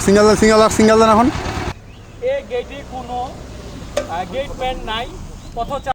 Single দেন এখন। এই গেটে কোনো গেটম্যান নাই, পথচারী।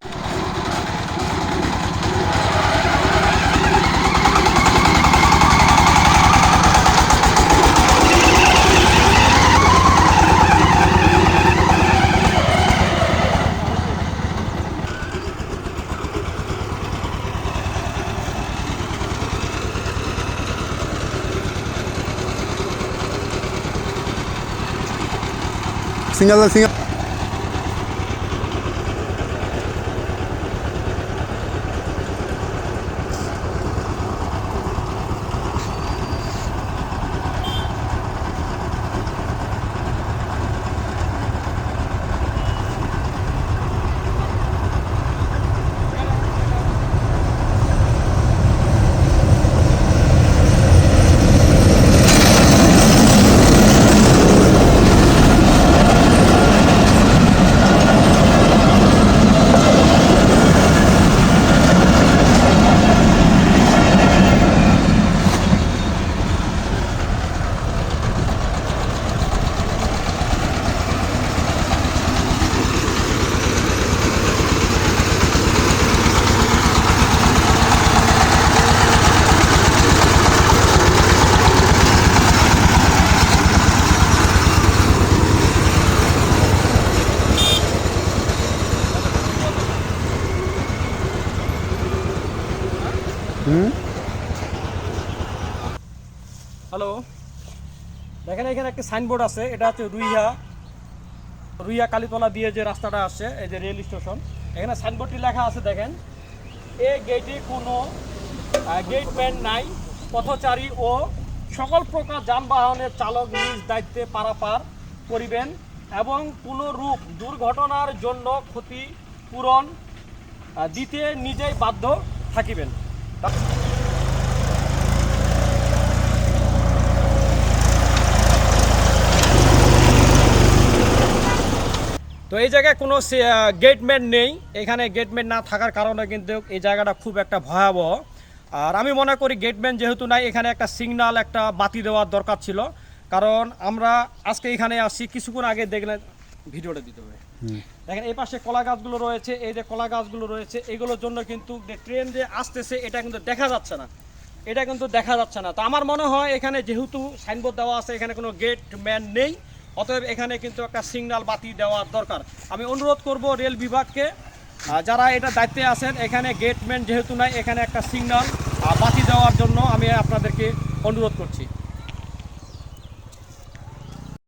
সিঙ্গেল। হ্যালো, দেখেন এখানে একটা সাইনবোর্ড আছে। এটা হচ্ছে রুইয়া কালীতলা দিয়ে যে রাস্তাটা আসছে, এই যে রেল স্টেশন, এখানে সাইনবোর্ডটি লেখা আছে। দেখেন, এই গেটে কোনো গেটম্যান নাই, পথচারী ও সকল প্রকার যানবাহনের চালক নিজ দায়িত্বে পারাপার করিবেন এবং কোনো রূপ দুর্ঘটনার জন্য ক্ষতিপূরণ দিতে নিজেই বাধ্য থাকিবেন। তো এই জায়গায় কোনো গেটম্যান নেই। এখানে গেটম্যান না থাকার কারণে কিন্তু এই জায়গাটা খুব একটা ভয়াবহ। আর আমি মনে করি গেটম্যান যেহেতু নাই, এখানে একটা সিগন্যাল, একটা বাতি দেওয়ার দরকার ছিল। কারণ আমরা আজকে এখানে আসছি, কিছুক্ষণ আগে দেখলেন, ভিডিওটা দিতে হবে। দেখেন এই পাশে কলা গাছগুলো রয়েছে, এই যে কলা গাছগুলো রয়েছে, এগুলোর জন্য কিন্তু ট্রেন যে আসতেছে এটা কিন্তু দেখা যাচ্ছে না। তো আমার মনে হয় এখানে যেহেতু সাইনবোর্ড দেওয়া আছে, এখানে কোনো গেটম্যান নেই, অতএব এখানে কিন্তু একটা সিগন্যাল বাতি দেওয়ার দরকার। আমি অনুরোধ করব রেল বিভাগকে, যারা এটা দায়িত্বে আছেন, এখানে গেটম্যান যেহেতু নাই, এখানে একটা সিগন্যাল বাতি দেওয়ার জন্য আমি আপনাদেরকে অনুরোধ করছি।